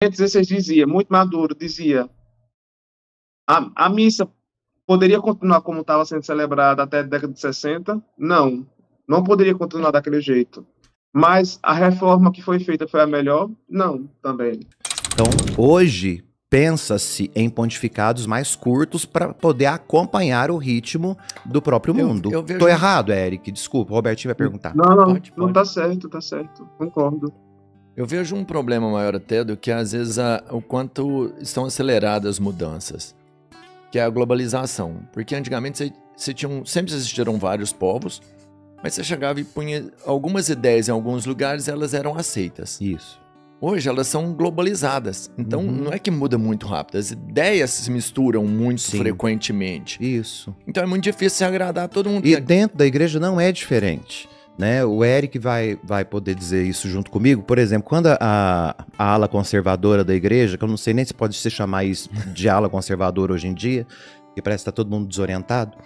XVI dizia, muito maduro, dizia, a missa poderia continuar como estava sendo celebrada até a década de 60? Não, não poderia continuar daquele jeito. Mas a reforma que foi feita foi a melhor? Não, também. Então, hoje, pensa-se em pontificados mais curtos para poder acompanhar o ritmo do próprio mundo. eu vejo... Tô errado, Eric? Desculpa, o Robertinho vai perguntar. Não, não tá certo, concordo. Eu vejo um problema maior até do que, às vezes, o quanto estão aceleradas as mudanças, que é a globalização. Porque antigamente sempre existiram vários povos, mas você chegava e punha algumas ideias em alguns lugares, elas eram aceitas. Isso. Hoje elas são globalizadas, então não é que muda muito rápido, as ideias se misturam muito frequentemente. Isso. Então é muito difícil se agradar a todo mundo. E dentro da igreja não é diferente, né? O Eric vai poder dizer isso junto comigo. Por exemplo, quando a ala conservadora da igreja, que eu não sei nem se pode se chamar isso de ala conservadora hoje em dia, que parece que está todo mundo desorientado,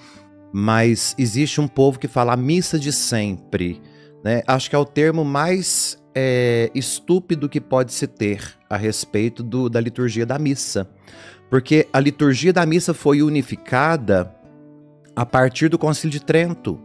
mas existe um povo que fala a missa de sempre, né? Acho que é o termo mais estúpido que pode se ter a respeito da liturgia da missa. Porque a liturgia da missa foi unificada a partir do Concílio de Trento.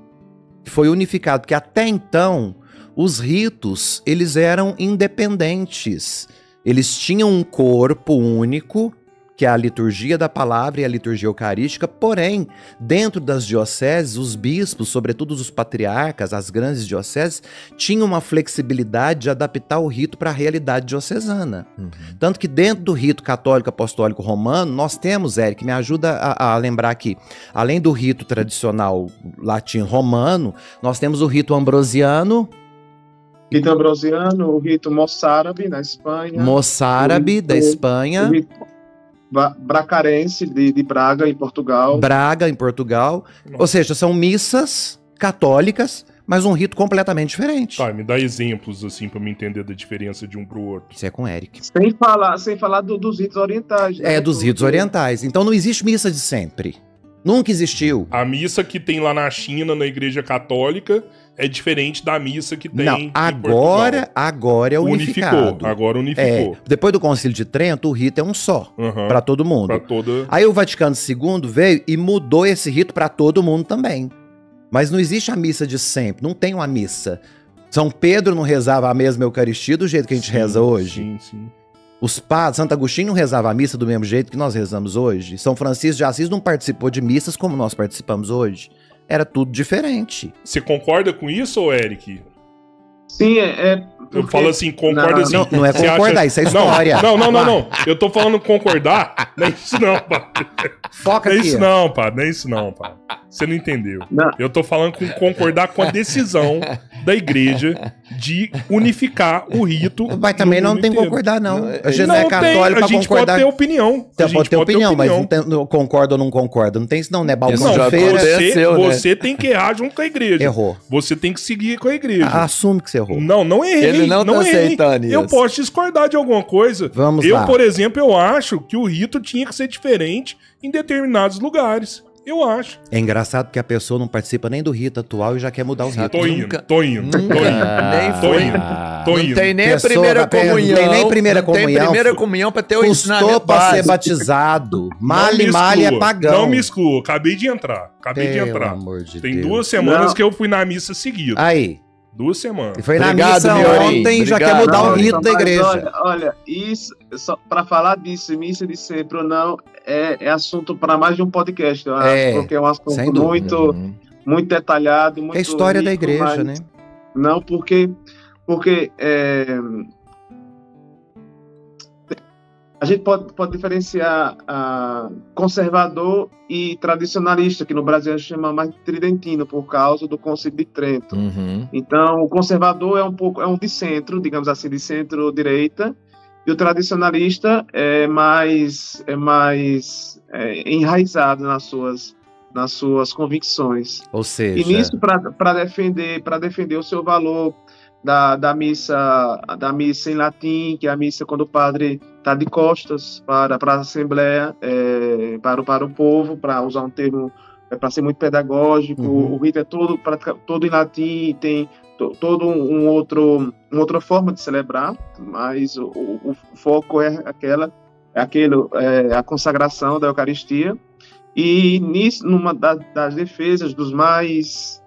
Foi unificado, porque até então os ritos eles eram independentes. Eles tinham um corpo único, que é a liturgia da palavra e a liturgia eucarística, porém, dentro das dioceses, os bispos, sobretudo os patriarcas, as grandes dioceses, tinham uma flexibilidade de adaptar o rito para a realidade diocesana. Tanto que dentro do rito católico apostólico romano, nós temos, Eric, me ajuda a lembrar aqui, além do rito tradicional latino-romano, nós temos o rito ambrosiano, o rito moçárabe na Espanha. Moçárabe da Espanha. O rito bracarense de Braga, em Portugal. Braga, em Portugal. Ou seja, são missas católicas, mas um rito completamente diferente. Tá, me dá exemplos, assim, pra me entender da diferença de um pro outro. Isso é com o Eric. Sem falar dos ritos orientais. Né? Dos ritos orientais. Então não existe missa de sempre. Nunca existiu. A missa que tem lá na China, na Igreja Católica, é diferente da missa que tem em Portugal. Agora é unificado. Agora unificou. Depois do Concílio de Trento, o rito é um só, para todo mundo. Aí o Vaticano II veio e mudou esse rito para todo mundo também. Mas não existe a missa de sempre, não tem uma missa. São Pedro não rezava a mesma Eucaristia do jeito que a gente reza hoje. Sim. Os padres, Santo Agostinho não rezava a missa do mesmo jeito que nós rezamos hoje. São Francisco de Assis não participou de missas como nós participamos hoje. Era tudo diferente. Você concorda com isso, Eric? Sim, eu falo assim, concorda assim. Não é concordar, isso é história. Não. Eu tô falando concordar. Não é isso não, pá. Foca aqui. Não é isso não, pá. Você não entendeu. Não. Eu tô falando concordar com a decisão da igreja de unificar o rito. Mas também não tem que concordar, não. A gente não é católico pra concordar. A gente pode ter opinião. Pode ter opinião, mas não concorda ou não concorda. Não tem isso não, né? Balcão de feira. Você tem que errar junto com a igreja. Errou. Você tem que seguir com a igreja. Assume que você errou. Não errei. Ele não tá aceitando isso. Eu posso discordar de alguma coisa. Vamos lá. Por exemplo, eu acho que o rito tinha que ser diferente em determinados lugares. Eu acho. É engraçado porque a pessoa não participa nem do rito atual e já quer mudar o rito. Tô indo. Não tem nem a primeira comunhão. Não tem nem primeira comunhão. Não tem primeira comunhão pra ter o ensinamento pra ser batizado. Male é pagão. Não me exclua. Acabei de entrar. Pelo amor de Tem Deus. 2 semanas que eu fui na missa seguida. Aí. 2 semanas. E foi na missa ontem, já quer mudar o rito da igreja. Olha, isso, só pra falar disso, missa de sempre ou não, é assunto para mais de um podcast, eu acho, porque é um assunto muito detalhado, muito é a história da igreja, né? Não, porque a gente pode diferenciar conservador e tradicionalista, que no Brasil a gente chama mais de tridentino, por causa do Concílio de Trento. Então, o conservador é um de centro, digamos assim, de centro-direita, e o tradicionalista é mais enraizado nas suas convicções. Ou seja... E nisso, para defender o seu valor da missa em latim, que é a missa quando o padre está de costas para a Assembleia, para o povo, para usar um termo, para ser muito pedagógico. O rito é todo em latim, tem todo uma outra forma de celebrar, mas o foco é a consagração da Eucaristia. E nisso, numa das defesas dos mais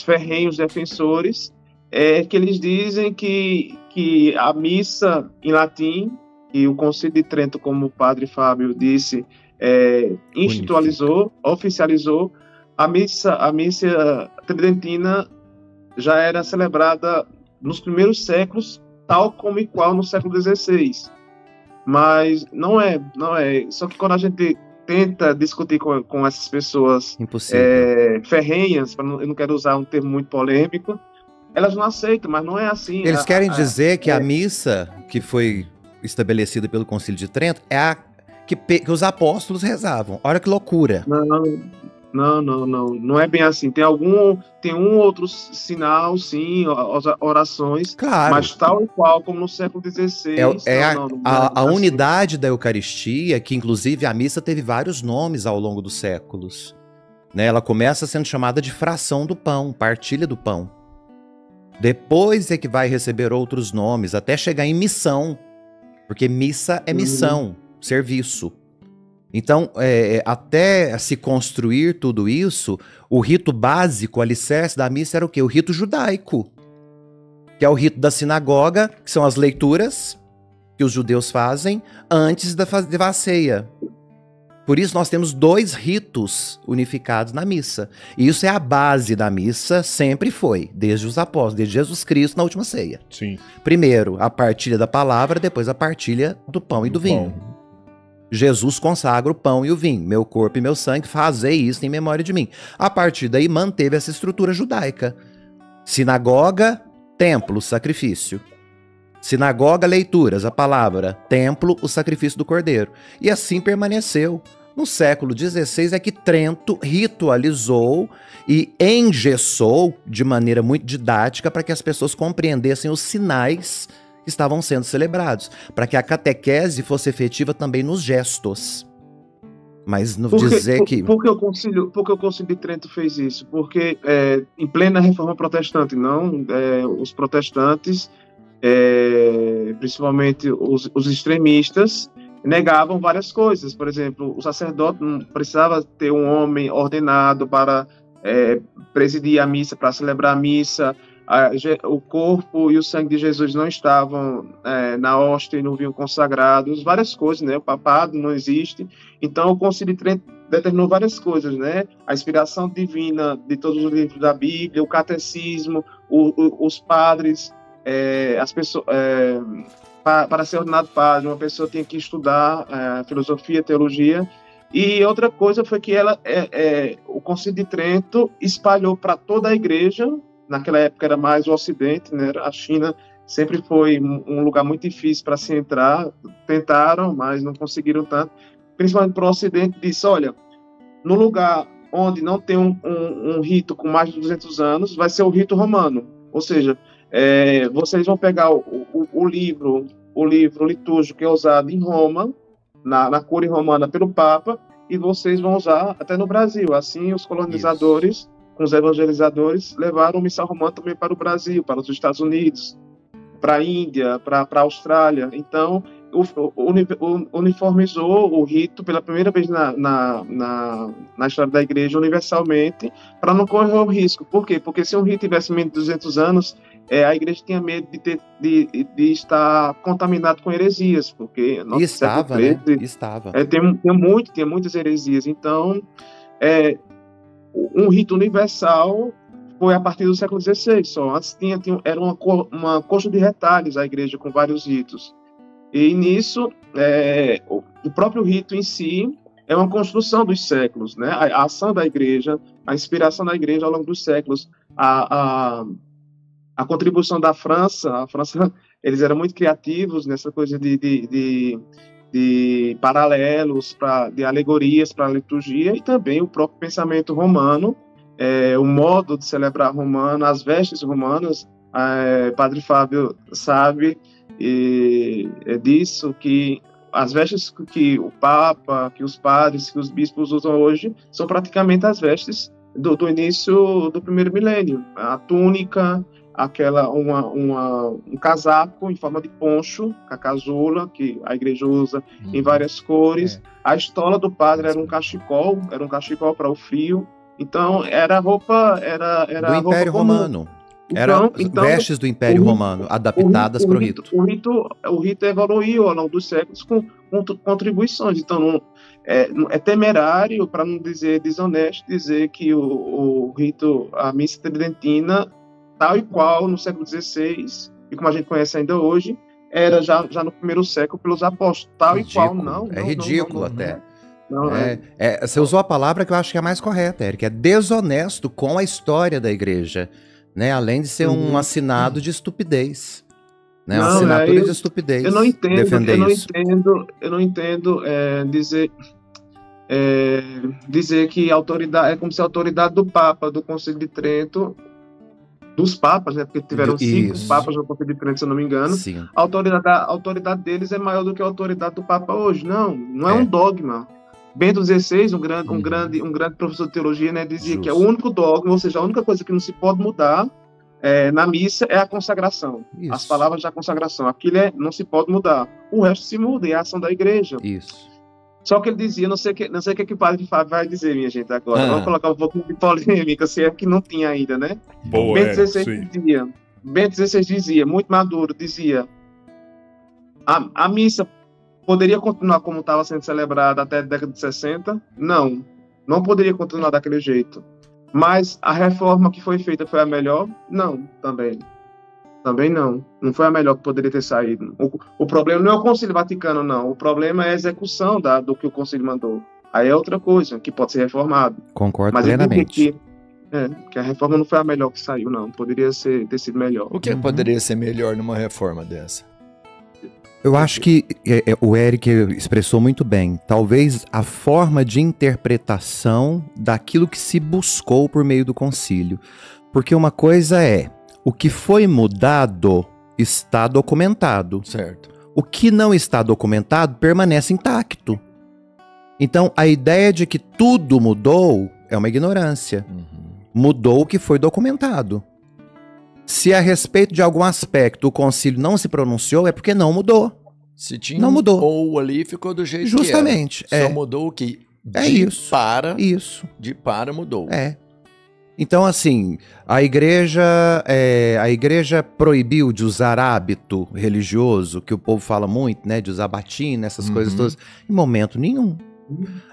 ferrenhos defensores, é que eles dizem que a missa em latim, que o Concílio de Trento, como o padre Fábio disse, oficializou, a missa tridentina já era celebrada nos primeiros séculos, tal como e qual no século XVI. Mas não é. Só que quando a gente tenta discutir com essas pessoas ferrenhas, eu não quero usar um termo muito polêmico, elas não aceitam, mas não é assim. Eles querem dizer que a missa que foi estabelecida pelo Concílio de Trento é a que os apóstolos rezavam. Olha que loucura. Não é bem assim. Tem um outro sinal, sim, orações, claro. Mas tal e qual, como no século XVI. A unidade da Eucaristia, que inclusive a missa teve vários nomes ao longo dos séculos. Né? Ela começa sendo chamada de fração do pão, partilha do pão. Depois é que vai receber outros nomes, até chegar em missão, porque missa é missão, serviço. Então, até se construir tudo isso, o rito básico, o alicerce da missa era o quê? O rito judaico, que é o rito da sinagoga, que são as leituras que os judeus fazem antes da ceia. Por isso nós temos 2 ritos unificados na missa. E isso é a base da missa, sempre foi, desde os apóstolos, desde Jesus Cristo na última ceia. Sim. Primeiro, a partilha da palavra, depois a partilha do pão e do vinho. Jesus consagra o pão e o vinho. Meu corpo e meu sangue, fazei isso em memória de mim. A partir daí, manteve essa estrutura judaica. Sinagoga, templo, sacrifício. Sinagoga, leituras, a palavra. Templo, o sacrifício do cordeiro. E assim permaneceu. No século XVI é que Trento ritualizou e engessou de maneira muito didática para que as pessoas compreendessem os sinais que estavam sendo celebrados, para que a catequese fosse efetiva também nos gestos. Mas não dizer que... Por que o Concílio de Trento fez isso? Porque em plena Reforma Protestante, os protestantes, principalmente os extremistas, negavam várias coisas. Por exemplo, o sacerdote não precisava ter um homem ordenado para presidir a missa, para celebrar a missa. O corpo e o sangue de Jesus não estavam na hóstia e no vinho consagrados, várias coisas, né? O papado não existe. Então, o Concílio de Trento determinou várias coisas, né? A inspiração divina de todos os livros da Bíblia, o catecismo, os padres, as pessoas... para ser ordenado padre, uma pessoa tinha que estudar filosofia, teologia. E outra coisa foi que o Concílio de Trento espalhou para toda a igreja. Naquela época era mais o Ocidente, né? A China sempre foi um lugar muito difícil para se entrar. Tentaram, mas não conseguiram tanto. Principalmente para o Ocidente, disse, olha, no lugar onde não tem um rito com mais de 200 anos, vai ser o rito romano. Ou seja, vocês vão pegar o livro litúrgico que é usado em Roma, na Cúria Romana pelo Papa, e vocês vão usar até no Brasil. Assim, os colonizadores... Isso. Com os evangelizadores, levaram o missal romano também para o Brasil, para os Estados Unidos, para a Índia, para a Austrália. Então, uniformizou o rito pela primeira vez na história da igreja universalmente, para não correr o risco. Por quê? Porque se um rito tivesse menos de 200 anos, a igreja tinha medo de estar contaminado com heresias, porque... E estava, né? Estava. Tinha muitas heresias. Então, um rito universal foi a partir do século XVI só. Antes era uma coxa de retalhos a igreja com vários ritos. E nisso, o próprio rito em si é uma construção dos séculos, né? A ação da igreja, a inspiração da igreja ao longo dos séculos, a contribuição da França. A França, eles eram muito criativos nessa coisa de paralelos, de alegorias para a liturgia, e também o próprio pensamento romano, o modo de celebrar romano, as vestes romanas. Padre Fábio sabe disso, que as vestes que o Papa, que os padres, que os bispos usam hoje, são praticamente as vestes do início do primeiro milênio. A túnica, um casaco em forma de poncho, a casula, que a igreja usa em várias cores. A estola do padre era um cachecol para o frio. Então, era roupa... Era do Império Romano. Eram vestes do Império Romano, adaptadas para o rito. O rito evoluiu ao longo dos séculos com contribuições. Então, é temerário, para não dizer desonesto, dizer que o rito, a missa tridentina, tal e qual no século XVI, e como a gente conhece ainda hoje, era já no primeiro século pelos apóstolos. Tal ridículo. E qual, não. É ridículo até. Você usou a palavra que eu acho que é a mais correta, Eric. É desonesto com a história da igreja. Né? Além de ser um assinado de estupidez. Né? Uma assinatura de estupidez. Eu não entendo dizer que a autoridade é como se a autoridade do Papa, do Concílio de Trento, dos papas, né? Porque tiveram 5 papas no Concílio de Trento, se eu não me engano. Sim. A autoridade deles é maior do que a autoridade do Papa hoje. Não é um dogma. Bento XVI, um grande professor de teologia, né, dizia que é o único dogma, ou seja, a única coisa que não se pode mudar na missa é a consagração. Isso. As palavras da consagração. Aquilo não se pode mudar. O resto se muda, é a ação da igreja. Isso. Só que ele dizia, não sei o que o padre vai dizer, minha gente, agora. Vamos colocar um pouco de polêmica, se é que não tinha ainda, né? Boa, Bento XVI dizia, muito maduro, dizia, a missa poderia continuar como estava sendo celebrada até a década de 60? Não poderia continuar daquele jeito. Mas a reforma que foi feita foi a melhor? Não, também. Também não. Não foi a melhor que poderia ter saído. O problema não é o Concílio Vaticano, não. O problema é a execução do que o Concílio mandou. Aí é outra coisa, que pode ser reformado. Concordo plenamente. Que a reforma não foi a melhor que saiu, não. Poderia ter sido melhor. O que poderia ser melhor numa reforma dessa? Eu acho que o Eric expressou muito bem. Talvez a forma de interpretação daquilo que se buscou por meio do concílio. Porque uma coisa é, o que foi mudado está documentado. Certo. O que não está documentado permanece intacto. Então, a ideia de que tudo mudou é uma ignorância. Mudou o que foi documentado. Se a respeito de algum aspecto o concílio não se pronunciou, é porque não mudou. Se tinha não mudou. Ou ali ficou do jeito justamente, que era. Só mudou o que de para mudou. Então, assim, a igreja proibiu de usar hábito religioso, que o povo fala muito, né, de usar batina, essas coisas todas, em momento nenhum.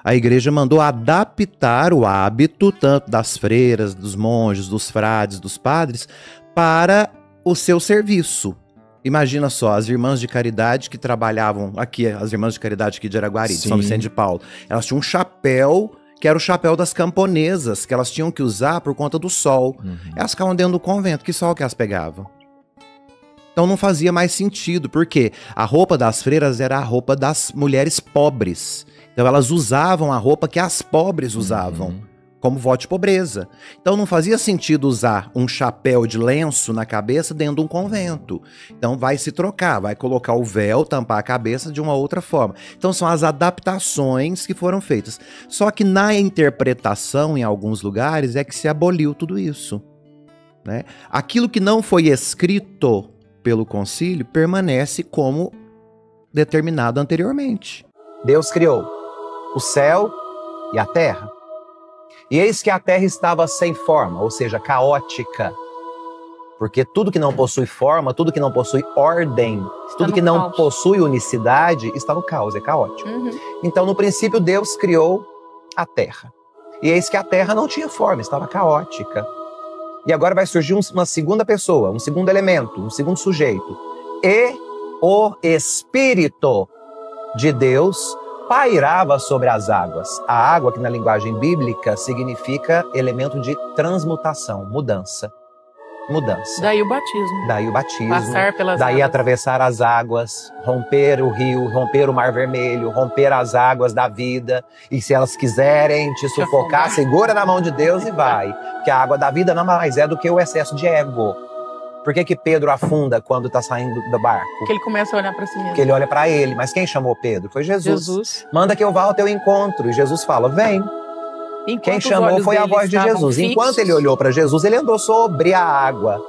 A igreja mandou adaptar o hábito, tanto das freiras, dos monges, dos frades, dos padres, para o seu serviço. Imagina só, as irmãs de caridade que trabalhavam aqui, as irmãs de caridade aqui de Araguari, de São Vicente de Paulo, elas tinham um chapéu, que era o chapéu das camponesas, que elas tinham que usar por conta do sol. Elas ficavam dentro do convento, que sol que elas pegavam? Então não fazia mais sentido, porque a roupa das freiras era a roupa das mulheres pobres. Então elas usavam a roupa que as pobres usavam. Como voto de pobreza. Então não fazia sentido usar um chapéu de lenço na cabeça dentro de um convento. Então vai se trocar, vai colocar o véu, tampar a cabeça de uma outra forma. Então são as adaptações que foram feitas. Só que na interpretação, em alguns lugares, é que se aboliu tudo isso. Né? Aquilo que não foi escrito pelo concílio permanece como determinado anteriormente. Deus criou o céu e a terra. E eis que a terra estava sem forma, ou seja, caótica. Porque tudo que não possui forma, tudo que não possui ordem, tudo que não possui unicidade, está no caos, é caótico. Então, no princípio, Deus criou a terra. E eis que a terra não tinha forma, estava caótica. E agora vai surgir uma segunda pessoa, um segundo elemento, um segundo sujeito. E o Espírito de Deus pairava sobre as águas. A água, que na linguagem bíblica significa elemento de transmutação, mudança. Daí o batismo. Passar pelas águas. Atravessar as águas, romper o rio, romper o mar vermelho, romper as águas da vida. E se elas quiserem te sufocar, segura na mão de Deus e vai. Porque a água da vida não mais é do que o excesso de ego. Por que Pedro afunda quando está saindo do barco? Porque ele começa a olhar para si mesmo. Porque ele olha para ele. Mas quem chamou Pedro? Foi Jesus. Manda que eu vá ao teu encontro. E Jesus fala, vem. Quem chamou foi a voz de Jesus. Fixos. Enquanto ele olhou para Jesus, ele andou sobre a água.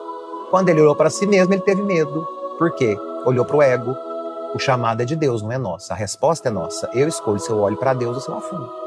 Quando ele olhou para si mesmo, ele teve medo. Por quê? Olhou para o ego. O chamado é de Deus, não é nosso. A resposta é nossa. Eu escolho se eu olho para Deus ou se eu afundo.